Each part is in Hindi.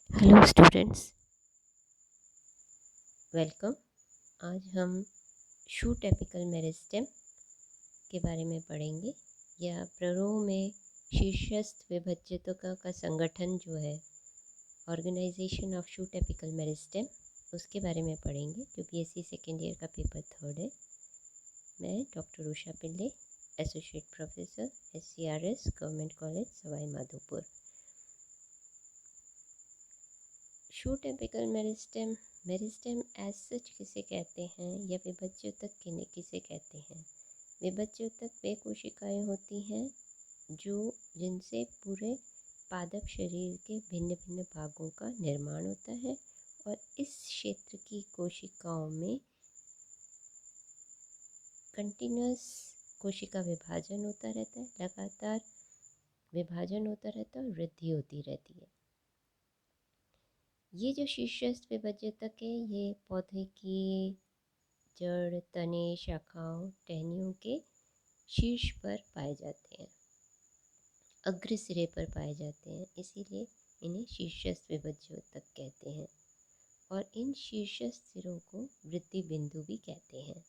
Hello students, welcome. आज हम शूट एपिकल मेरिस्टेम के बारे में पढ़ेंगे, या प्ररोह में शीर्षस्थ विभज्यतों का संगठन जो है, organisation of shoot apical meristem, उसके बारे में पढ़ेंगे, जो बीएससी सेकेंड ईयर का पेपर 3 है। मैं doctor Usha Pillai, associate professor SCRS government college Sawai Madhopur. Shoot apical meristem, meristem as such किसे कहते हैं, या विभज्योतक किसे कहते हैं? विभज्योतक वे कोशिकाएं होती हैं जिनसे पूरे पादप शरीर के भिन्न भिन्न भागों का निर्माण होता है, और इस क्षेत्र की कोशिकाओं में कंटिन्यूस कोशिका विभाजन होता रहता है, लगातार विभाजन होता रहता है और वृद्धि होती रहती है। ये जो शीर्षस्थ विभज्यतक है, ये पौधे की जड़, तने, शाखाओं, टहनियों के शीर्ष पर पाए जाते हैं, अग्र सिरे पर पाए जाते हैं, इसीलिए इन्हें शीर्षस्थ विभज्यतक कहते हैं। और इन शीर्षस्थ सिरों को वृद्धि बिंदु भी कहते हैं।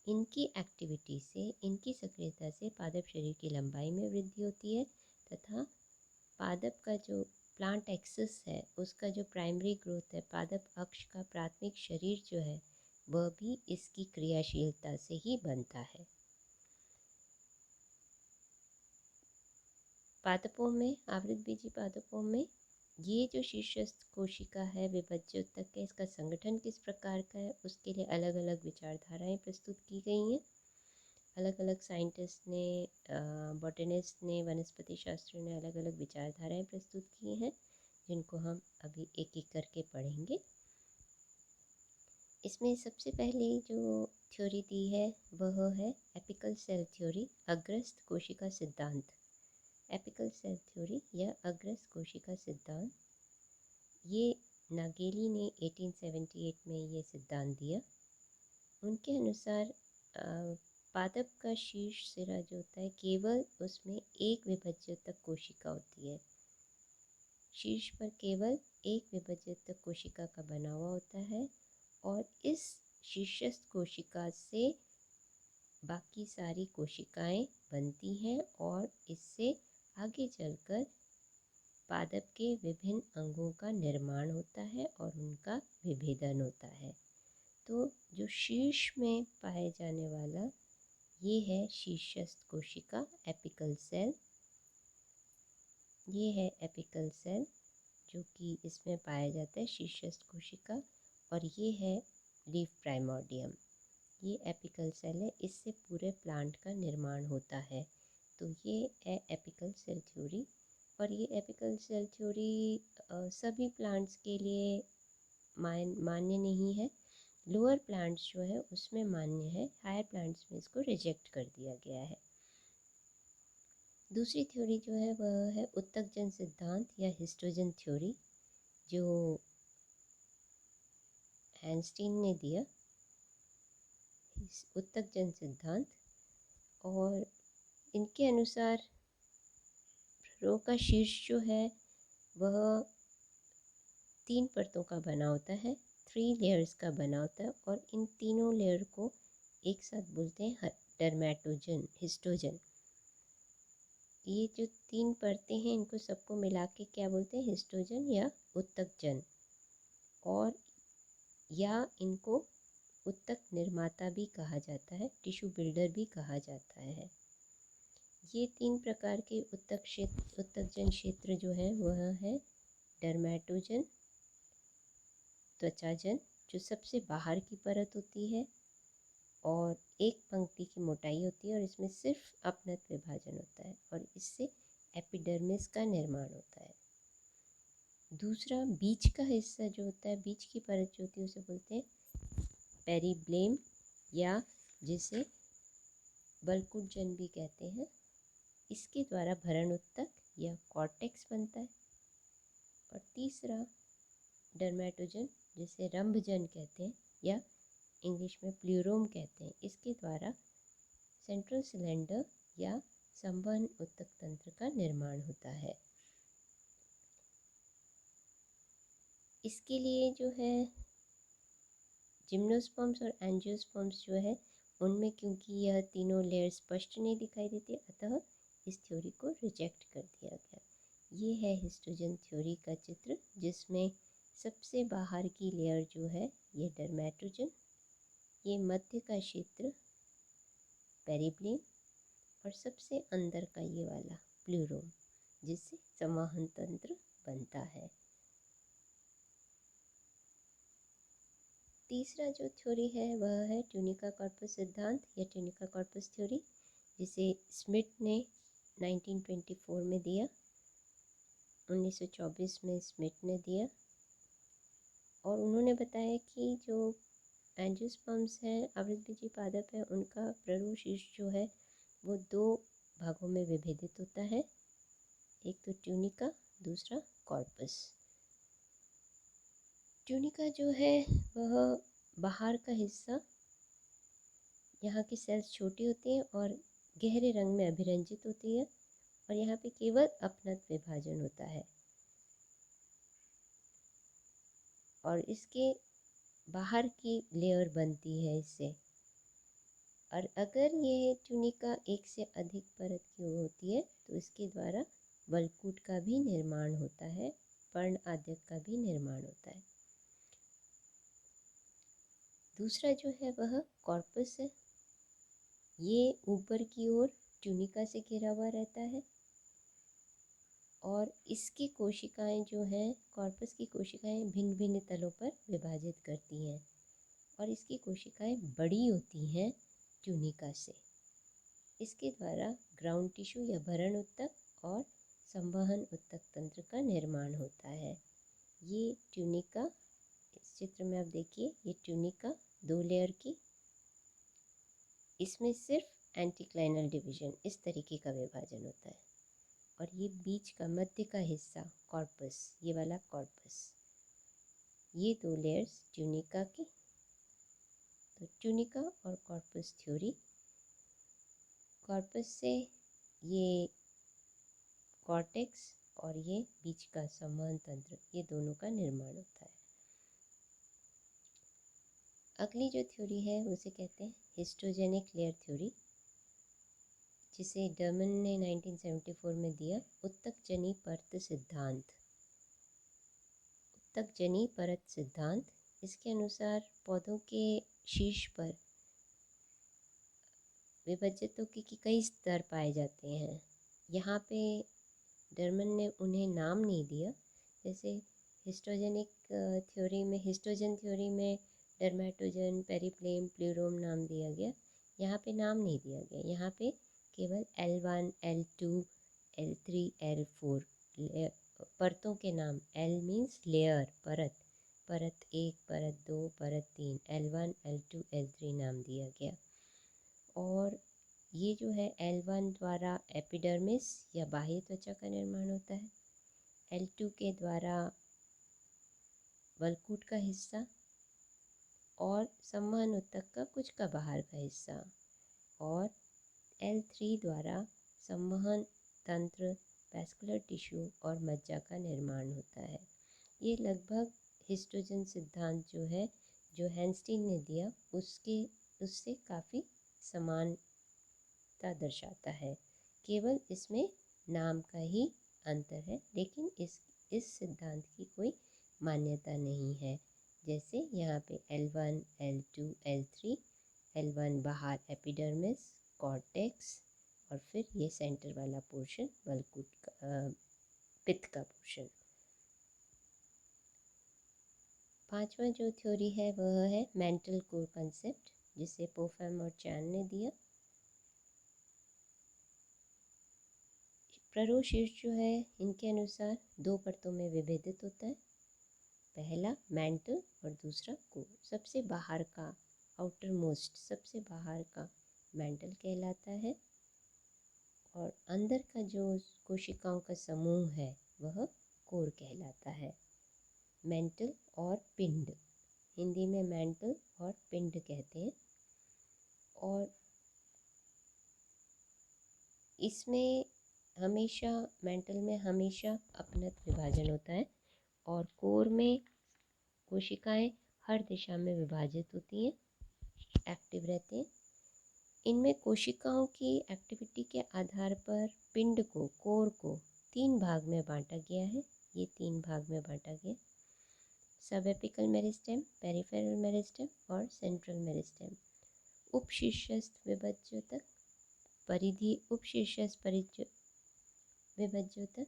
इनकी एक्टिविटी से, इनकी सक्रियता से पादप शरीर की लंबाई में वृद्धि होती है, तथा पादप का जो प्लांट एक्सिस है, उसका जो प्राइमरी ग्रोथ है, पादप अक्ष का प्राथमिक शरीर जो है, वह भी इसकी क्रियाशीलता से ही बनता है। पादपों में, आवृतबीजी पादपों में, ये जो शीर्षस्थ कोशिका है विभज्योतक है, इसका संगठन किस प्रकार का है, उसके लिए अलग अलग विचारधाराएं प्रस्तुत की गई हैं। अलग अलग साइंटिस्ट ने, बॉटनिस्ट ने, वनस्पति शास्त्रियों ने अलग अलग विचारधाराएं प्रस्तुत की हैं, जिनको हम अभी एक एक करके पढ़ेंगे। इसमें सबसे पहले जो थ्योरी दी है वह है एपिकल सेल थ्योरी, अग्रस्थ कोशिका सिद्धांत। एपिकल सेल थ्योरी या अग्रस्थ कोशिका सिद्धांत, ये नागेली ने 1878 में ये सिद्धांत दिया। उनके अनुसार पादप का शीर्ष सिरा जो होता है, केवल उसमें एक विभज्यतक कोशिका होती है। शीर्ष पर केवल एक विभज्यतक कोशिका का बना हुआ होता है, और इस शीर्षस्थ कोशिका से बाकी सारी कोशिकाएं बनती हैं, और इससे आगे चलकर पादप के विभिन्न अंगों का निर्माण होता है और उनका विभेदन होता है। तो जो शीर्ष में पाए जाने वाला ये है शीर्षस्थ कोशिका, एपिकल सेल। ये है एपिकल सेल जो कि इसमें पाया जाता है, शीर्षस्थ कोशिका। और ये है लीफ प्राइमोर्डियम, ये एपिकल सेल है, इससे पूरे प्लांट का निर्माण होता है। तो ये है एपिकल सेल थ्योरी। और ये एपिकल सेल थ्योरी सभी प्लांट्स के लिए मान्य नहीं है। लोअर प्लांट्स जो है उसमें मान्य है, हायर प्लांट्स में इसको रिजेक्ट कर दिया गया है। दूसरी थ्योरी जो है वह है उत्तकजन सिद्धांत या हिस्टोजन थ्योरी, जो हैंस्टीन ने दिया, उत्तकजन सिद्धांत। और इनके अनुसार रो का शीर्ष जो है वह 3 परतों का बना होता है, 3 लेयर्स का बना होता है, और इन तीनों लेयर को एक साथ बोलते हैं डर्मेटोजन, हिस्टोजन। ये जो 3 परतें हैं, इनको सबको मिला के क्या बोलते हैं? हिस्टोजन या उत्तकजन। और या इनको उत्तक निर्माता भी कहा जाता है, टिश्यू बिल्डर भी कहा जाता है। ये 3 प्रकार के उत्तकजन क्षेत्र जो है वह है डर्मेटोजन, त्वचाजन, जो सबसे बाहर की परत होती है और एक पंक्ति की मोटाई होती है, और इसमें सिर्फ अपनत विभाजन होता है, और इससे एपिडर्मिस का निर्माण होता है। दूसरा बीच का हिस्सा जो होता है, बीच की परत जो होती है, उसे बोलते हैं पेरिब्लेम, या जिसे बल्कुटजन भी कहते हैं। इसके द्वारा भरण उत्तक या कॉर्टेक्स बनता है। और तीसरा डर्मेटोजन, जिसे रंभजन कहते हैं या इंग्लिश में प्लूरोम कहते हैं, इसके द्वारा सेंट्रल सिलेंडर या संवहन उत्तक तंत्र का निर्माण होता है। इसके लिए जो है जिम्नोस्पर्म्स और एंजियोस्पर्म्स जो है उनमें क्योंकि यह तीनों लेयर स्पष्ट नहीं दिखाई देती, अतः इस थ्योरी को रिजेक्ट कर दिया गया। ये है हिस्टोजन थ्योरी का चित्र, जिसमें सबसे बाहर की लेयर जो है ये डर्मेटोजन, ये मध्य का क्षेत्र पेरिप्लेन और सबसे अंदर का ये वाला प्लूरोम, जिससे संवहन तंत्र बनता है। तीसरा जो थ्योरी है वह है ट्यूनिका कॉर्पस सिद्धांत या ट्यूनिका कॉर्पस थ्योरी, जिसे स्मिथ ने 1924 में दिया, 1924 में स्मिथ ने दिया। और उन्होंने बताया कि जो एंजियोस्पर्म्स हैं, आवृतबीजी पादप है, उनका प्ररूशीर्ष जो है वो दो भागों में विभेदित होता है, एक तो ट्यूनिका, दूसरा कॉर्पस। ट्यूनिका जो है वह बाहर का हिस्सा, यहाँ की सेल्स छोटी होती हैं और गहरे रंग में अभिरंजित होती है, और यहाँ पे केवल अपनत विभाजन होता है। और इसके बाहर की लेयर बनती है इससे। और अगर ये ट्यूनिका एक से अधिक परत की होती है तो इसके द्वारा वल्कूट का भी निर्माण होता है, पर्ण आद्यक का भी निर्माण होता है। दूसरा जो है वह कॉर्पस है। ये ऊपर की ओर ट्यूनिका से घिरा हुआ रहता है और इसकी कोशिकाएं जो हैं, कॉर्पस की कोशिकाएं भिन्न भिन्न तलों पर विभाजित करती हैं और इसकी कोशिकाएं बड़ी होती हैं ट्यूनिका से। इसके द्वारा ग्राउंड टिश्यू या भरण ऊतक और संवहन ऊतक तंत्र का निर्माण होता है। ये ट्यूनिका, इस चित्र में आप देखिए, ये ट्यूनिका दो लेयर की, इसमें सिर्फ एंटीक्लाइनल डिवीजन, इस तरीके का विभाजन होता है। और ये बीच का मध्य का हिस्सा कॉर्पस, ये वाला कॉर्पस, ये दो लेयर्स ट्यूनिका की। तो ट्यूनिका और कॉर्पस थ्योरी, कॉर्पस से ये कॉर्टेक्स और ये बीच का संवहन तंत्र, ये दोनों का निर्माण होता है। अगली जो थ्योरी है उसे कहते हैं हिस्टोजेनिक लेयर थ्योरी, जिसे डर्मन ने 1974 में दिया। उत्तकजनी परत सिद्धांत, उत्तकजनी परत सिद्धांत, इसके अनुसार पौधों के शीर्ष पर विभज्यतों के कई स्तर पाए जाते हैं। यहाँ पे डर्मन ने उन्हें नाम नहीं दिया, जैसे हिस्टोजेनिक थ्योरी में, हिस्टोजन थ्योरी में डर्मेटोजन, पेरिप्लेम, प्लूरोम नाम दिया गया। यहाँ पे नाम नहीं दिया गया, यहाँ पे केवल L1, L2, L3, L4 परतों के नाम, L मीन्स लेयर, परत, परत 1, परत 2, परत 3, L1, L2, L3 नाम दिया गया। और ये जो है L1 द्वारा एपिडर्मिस या बाह्य त्वचा का निर्माण होता है, L2 के द्वारा वल्कूट का हिस्सा और संवहन ऊतक का कुछ का बाहर का हिस्सा, और L3 द्वारा संवहन तंत्र, वैस्कुलर टिश्यू और मज्जा का निर्माण होता है। ये लगभग हिस्टोजन सिद्धांत जो है, जो हैंस्टीन ने दिया, उससे काफ़ी समानता दर्शाता है। केवल इसमें नाम का ही अंतर है, लेकिन इस सिद्धांत की कोई मान्यता नहीं है। जैसे यहाँ पे L1, L2, L3, L1 बाहर एपिडर्मिस, कॉर्टेक्स, और फिर ये सेंटर वाला पोर्शन वल्कूट का, पित्त का पोर्शन। पांचवा जो थ्योरी है वह है मेंटल कोर कंसेप्ट, जिसे पोफेम और चैन ने दिया। प्ररोशीर्ष जो है, इनके अनुसार दो परतों में विभेदित होता है, पहला मेंटल और दूसरा कोर। सबसे बाहर का, आउटर मोस्ट, सबसे बाहर का मेंटल कहलाता है, और अंदर का जो कोशिकाओं का समूह है वह कोर कहलाता है। मेंटल और पिंड, हिंदी में मेंटल और पिंड कहते हैं। और इसमें हमेशा, मेंटल में हमेशा अपनत विभाजन होता है, और कोर में कोशिकाएं हर दिशा में विभाजित होती हैं, एक्टिव रहते हैं। इनमें कोशिकाओं की एक्टिविटी के आधार पर पिंड को, कोर को 3 भाग में बांटा गया है। ये 3 भाग में बांटा गया, सब एपिकल मेरिस्टेम, पेरिफेरल मेरिस्टेम और सेंट्रल मेरिस्टेम। उपशीर्षस्थ विभज्योतक, परिधि उपशीर्षस्थ विभज्योतक,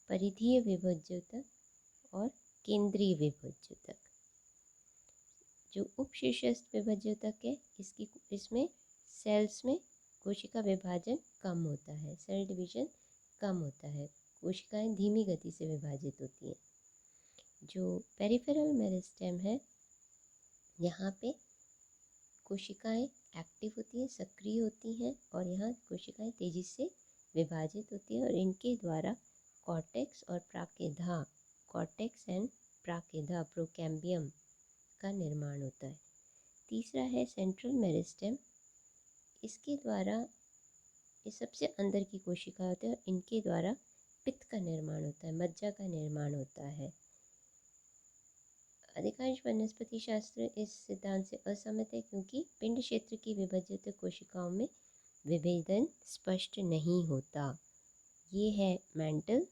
परिधीय विभज्योतक और केंद्रीय विभज्योतक। जो उपशीर्षस्थ विभज्योतक है, इसमें सेल्स में कोशिका विभाजन कम होता है, सेल डिवीजन कम होता है, कोशिकाएं धीमी गति से विभाजित होती हैं। जो पेरिफेरल मेरिस्टेम है, यहाँ पे कोशिकाएं एक्टिव होती हैं, सक्रिय होती हैं और यहाँ कोशिकाएं तेज़ी से विभाजित होती हैं और इनके द्वारा कॉर्टेक्स और प्राकेधा, कॉर्टेक्स एंड प्राकेधा, प्रोकैम्बियम का निर्माण होता है। तीसरा है सेंट्रल मेरिस्टेम। इसके द्वारा, ये सबसे अंदर की कोशिका होते हैं और इनके द्वारा पित्त का निर्माण होता है, मज्जा का निर्माण होता है। अधिकांश वनस्पति शास्त्र इस सिद्धांत से असहमत है क्योंकि पिंड क्षेत्र की विभाजित कोशिकाओं में विभेदन स्पष्ट नहीं होता। ये है मैंटल,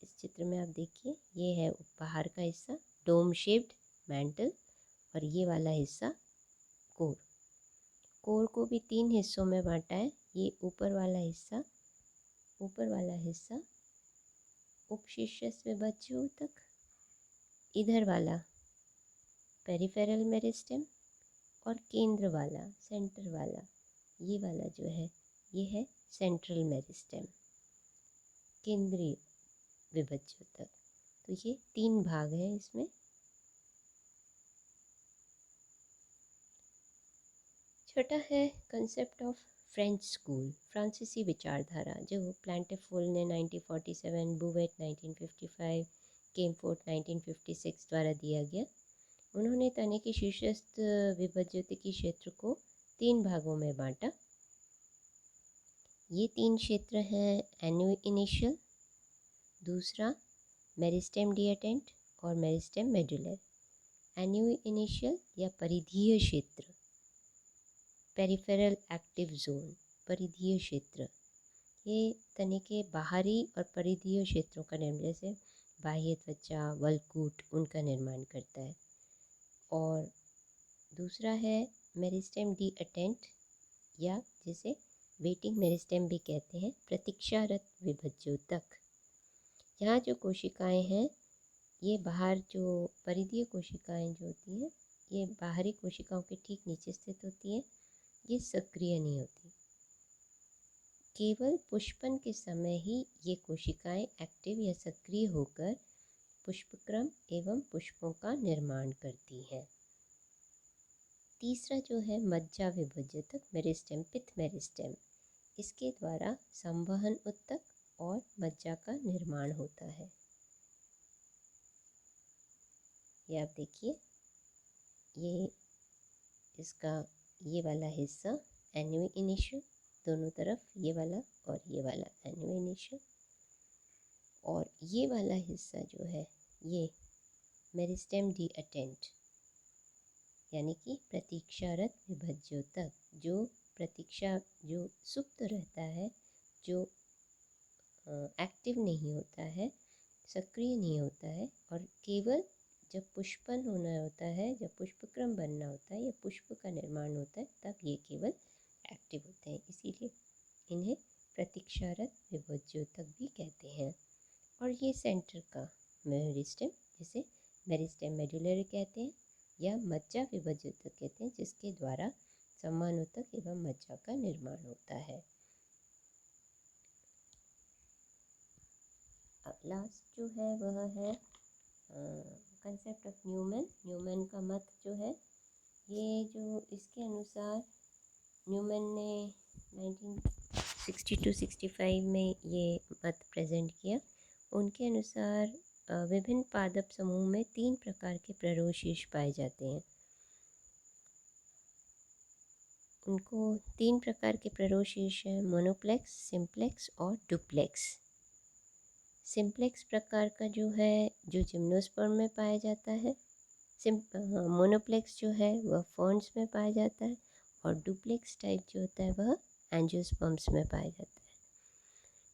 इस चित्र में आप देखिए, ये है बाहर का हिस्सा डोम शेप्ड मैंटल और ये वाला हिस्सा कोर। कोर को भी 3 हिस्सों में बांटा है। ये ऊपर वाला हिस्सा उपशीर्षस्थ विभज्योतक, इधर वाला पेरिफेरल मेरिस्टेम और केंद्र वाला, सेंटर वाला, ये वाला जो है, ये है सेंट्रल मेरिस्टेम, केंद्रीय विभज्योतक। तो ये 3 भाग हैं इसमें। छोटा है कंसेप्ट ऑफ फ्रेंच स्कूल, फ्रांसीसी विचारधारा, जो प्लांटेफुल ने 1947, बुवेट 1955, केमफोर्ट 1956 द्वारा दिया गया। उन्होंने तने के शीर्षस्थ विभज्योतिकी क्षेत्र को 3 भागों में बांटा। ये 3 क्षेत्र हैं एन्यू इनिशियल, दूसरा मेरिस्टेम डिएटेंट और मेरिस्टेम मेडुलर। एन्यू इनिशियल या परिधीय क्षेत्र, पेरिफेरल एक्टिव जोन, परिधीय क्षेत्र, ये तने के बाहरी और परिधीय क्षेत्रों का निर्माण, जैसे बाह्य त्वचा, वलकूट, उनका निर्माण करता है। और दूसरा है मेरिस्टेम डिएटेंट या जिसे वेटिंग मेरिस्टेम भी कहते हैं, प्रतीक्षारत विभज्योतक। यहाँ जो कोशिकाएं हैं, ये बाहर जो परिधीय कोशिकाएं जो होती हैं, ये बाहरी कोशिकाओं के ठीक नीचे स्थित होती हैं। ये सक्रिय नहीं होती, केवल पुष्पन के समय ही ये कोशिकाएं एक्टिव या सक्रिय होकर पुष्पक्रम एवं पुष्पों का निर्माण करती हैं। तीसरा जो है मज्जा विभज्योतक मेरिस्टेम, पित्त मेरिस्टेम, इसके द्वारा संवहन उत्तक और मज्जा का निर्माण होता है। ये आप देखिए, ये इसका ये वाला हिस्सा एन्यू इनिशियल, दोनों तरफ ये वाला और ये वाला एन्यू इनिशियल, और ये वाला हिस्सा जो है ये मेरिस्टेम डिएटेंट यानी कि प्रतीक्षारत विभज्योतक, जो प्रतीक्षा, जो सुप्त रहता है, जो एक्टिव नहीं होता है, सक्रिय नहीं होता है, और केवल जब पुष्पन होना होता है, जब पुष्पक्रम बनना होता है या पुष्प का निर्माण होता है, तब ये केवल एक्टिव होते हैं। इसीलिए इन्हें प्रतीक्षारत विभज्योतक भी कहते हैं। और ये सेंटर का मेरिस्टेम, जिसे मेरिस्टेम मेडुलर कहते हैं या मज्जा विभज्योतक कहते हैं, जिसके द्वारा समानोतक एवं मज्जा का निर्माण होता है। अब लास्ट जो है वह है कंसेप्ट ऑफ न्यूमैन। न्यूमैन का मत जो है, ये जो इसके अनुसार न्यूमैन ने 1962-65 में ये मत प्रेजेंट किया। उनके अनुसार विभिन्न पादप समूह में 3 प्रकार के प्ररोशीश पाए जाते हैं। उनको 3 प्रकार के प्ररोशीश हैं, मोनोप्लेक्स, सिंप्लेक्स और डुप्लेक्स। सिंप्लेक्स प्रकार का जो है जो जिम्नोस्पर्म में पाया जाता है, मोनोप्लेक्स जो है वह फर्न्स में पाया जाता है, और डुप्लेक्स टाइप जो होता है वह एंजियोस्पर्म्स में पाया जाता है।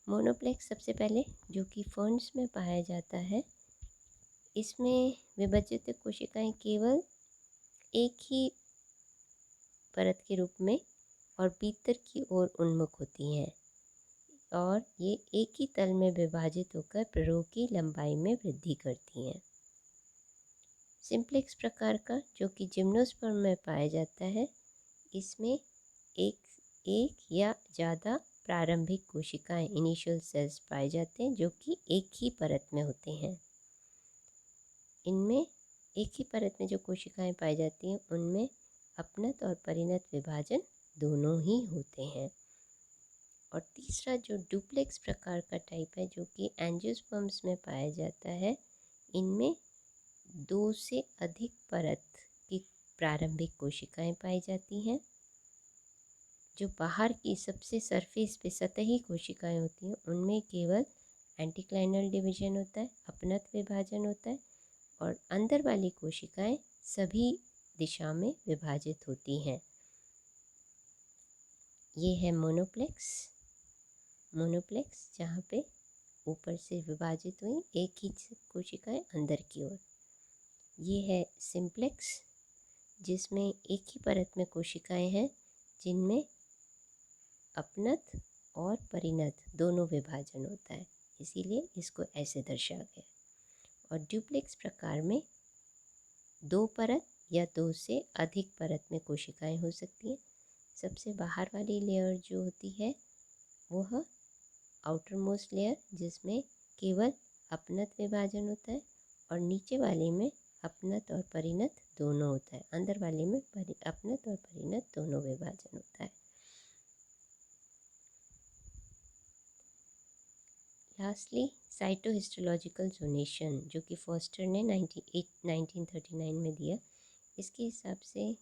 मोनोप्लेक्स सबसे पहले जो कि फर्न्स में पाया जाता है, इसमें विभाजित कोशिकाएं केवल एक ही परत के रूप में और भीतर की ओर उन्मुख होती हैं, और ये एक ही तल में विभाजित होकर प्ररोह की लंबाई में वृद्धि करती हैं। सिंप्लेक्स प्रकार का जो कि जिम्नोस्पर्म में पाया जाता है, इसमें एक या ज़्यादा प्रारंभिक कोशिकाएं इनिशियल सेल्स पाए जाते हैं जो कि एक ही परत में होते हैं। इनमें एक ही परत में जो कोशिकाएं पाई जाती हैं उनमें अपनत और परिणत विभाजन दोनों ही होते हैं। और तीसरा जो डुप्लेक्स प्रकार का टाइप है जो कि एंजियोस्पर्म्स में पाया जाता है, इनमें 2 से अधिक परत की प्रारंभिक कोशिकाएं पाई जाती हैं। जो बाहर की सबसे सरफेस पे सतही कोशिकाएं होती हैं उनमें केवल एंटीक्लाइनल डिवीजन होता है, अपनत विभाजन होता है, और अंदर वाली कोशिकाएं सभी दिशा में विभाजित होती हैं। ये है मोनोप्लेक्स जहाँ पे ऊपर से विभाजित हुई एक ही कोशिकाएं अंदर की ओर। ये है सिंप्लेक्स जिसमें एक ही परत में कोशिकाएं हैं जिनमें अपनत और परिणत दोनों विभाजन होता है, इसीलिए इसको ऐसे दर्शाया गया। और ड्यूप्लेक्स प्रकार में 2 परत या 2 से अधिक परत में कोशिकाएं हो सकती हैं। सबसे बाहर वाली लेयर जो होती है वह आउटर मोस्ट लेयर जिसमें केवल अपनत विभाजन होता है, और नीचे वाले में अपनत और परिणत दोनों होता है, अंदर वाले में अपनत और परिणत दोनों विभाजन होता है। लास्टली साइटोहिस्टोलॉजिकल जोनेशन जो कि फॉस्टर ने 1939 में दिया। इसके हिसाब से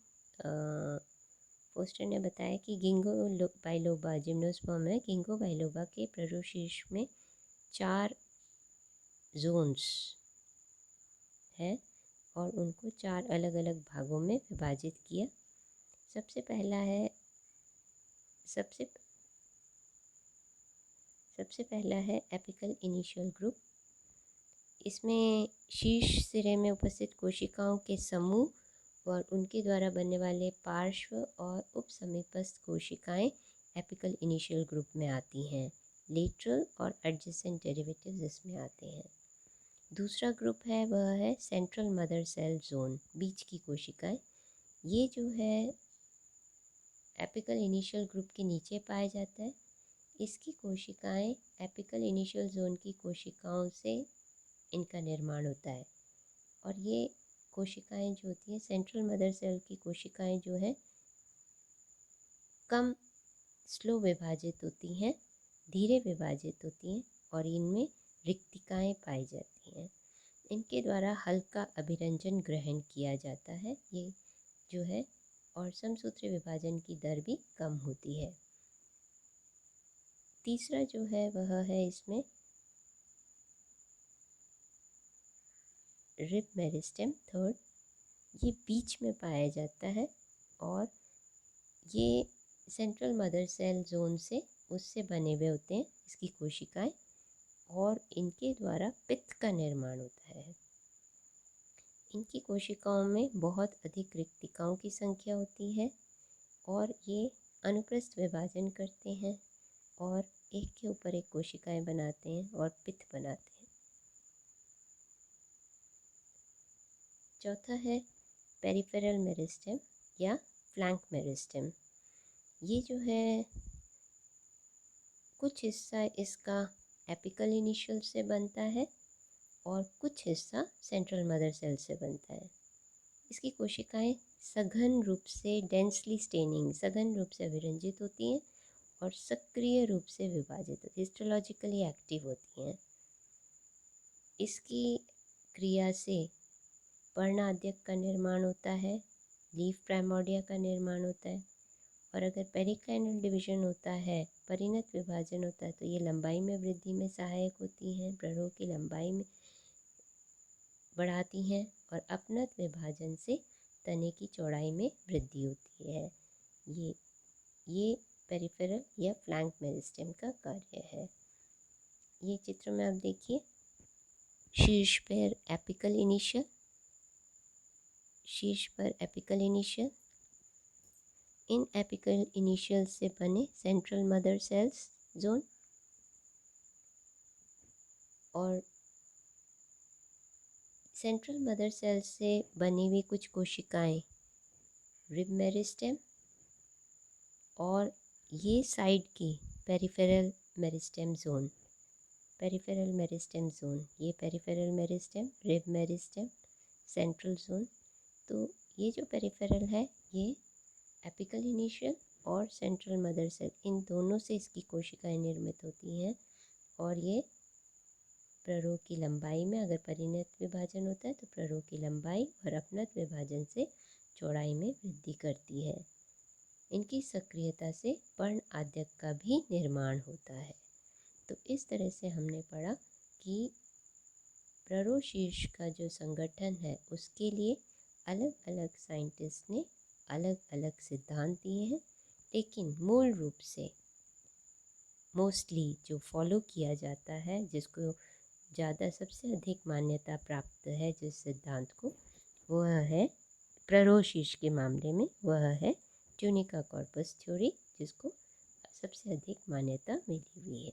फोस्टर ने बताया कि गिंगो बाइलोबा जिम्नोस्पर्म है, गिंगो बाइलोबा के प्ररोशीर्ष में 4 जोन्स हैं और उनको 4 अलग अलग भागों में विभाजित किया। सबसे पहला है एपिकल इनिशियल ग्रुप। इसमें शीर्ष सिरे में उपस्थित कोशिकाओं के समूह और उनके द्वारा बनने वाले पार्श्व और उपसमीपस्थ कोशिकाएं एपिकल इनिशियल ग्रुप में आती हैं। लेटरल और एडजेसेंट डेरिवेटिव्स इसमें आते हैं। दूसरा ग्रुप है वह है सेंट्रल मदर सेल जोन, बीच की कोशिकाएं। ये जो है एपिकल इनिशियल ग्रुप के नीचे पाया जाता है। इसकी कोशिकाएं एपिकल इनिशियल जोन की कोशिकाओं से इनका निर्माण होता है, और ये कोशिकाएं जो होती हैं सेंट्रल मदर सेल की कोशिकाएं जो है कम स्लो विभाजित होती हैं, धीरे विभाजित होती हैं, और इनमें रिक्तिकाएं पाई जाती हैं। इनके द्वारा हल्का अभिरंजन ग्रहण किया जाता है ये जो है, और समसूत्री विभाजन की दर भी कम होती है। तीसरा जो है वह है इसमें रिब मेरिस्टेम थर्ड, ये बीच में पाया जाता है, और ये सेंट्रल मदर सेल जोन से उससे बने हुए होते हैं इसकी कोशिकाएं, और इनके द्वारा पित्त का निर्माण होता है। इनकी कोशिकाओं में बहुत अधिक रिक्तिकाओं की संख्या होती है, और ये अनुप्रस्थ विभाजन करते हैं और एक के ऊपर एक कोशिकाएं बनाते हैं और पित्त बनाते हैं। चौथा है पेरिफेरल मेरिस्टेम या फ्लैंक मेरिस्टेम। ये जो है कुछ हिस्सा इसका एपिकल इनिशियल से बनता है और कुछ हिस्सा सेंट्रल मदर सेल से बनता है। इसकी कोशिकाएं सघन रूप से डेंसली स्टेनिंग, सघन रूप से अभिरंजित होती हैं और सक्रिय रूप से विभाजित होती है, हिस्टोलॉजिकली एक्टिव होती हैं। इसकी क्रिया से पर्णाद्यक का निर्माण होता है, लीफ प्राइमोर्डिया का निर्माण होता है, और अगर पेरिक्लाइनल डिवीजन होता है, परिणत विभाजन होता है, तो ये लंबाई में वृद्धि में सहायक होती हैं, प्ररोह की लंबाई में बढ़ाती हैं, और अपनत विभाजन से तने की चौड़ाई में वृद्धि होती है। ये पेरिफेरल या फ्लैंक मेरिस्टेम का कार्य है। ये चित्र में आप देखिए, शीर्ष पर एपिकल इनिशियल, शीर्ष पर एपिकल इनिशियल, इन एपिकल इनिशियल से बने सेंट्रल मदर सेल्स जोन, और सेंट्रल मदर सेल्स से बनी हुई कुछ कोशिकाएं रिब मेरिस्टेम, और ये साइड की peripheral meristem zone, peripheral meristem zone, ये peripheral meristem, rib meristem, central zone. तो ये जो पेरिफेरल है ये एपिकल इनिशियल और सेंट्रल मदर सेल, इन दोनों से इसकी कोशिकाएं निर्मित होती हैं, और ये प्ररोह की लंबाई में, अगर परिणत विभाजन होता है तो प्ररोह की लंबाई और अपनत विभाजन से चौड़ाई में वृद्धि करती है। इनकी सक्रियता से पर्ण आद्यक का भी निर्माण होता है। तो इस तरह से हमने पढ़ा कि प्ररोह शीर्ष का जो संगठन है उसके लिए अलग अलग साइंटिस्ट ने अलग अलग सिद्धांत दिए हैं, लेकिन मूल रूप से मोस्टली जो फॉलो किया जाता है, जिसको ज़्यादा सबसे अधिक मान्यता प्राप्त है जिस सिद्धांत को, वह है प्ररोह शीर्ष के मामले में वह है ट्यूनिका कॉर्पस थ्योरी, जिसको सबसे अधिक मान्यता मिली हुई है।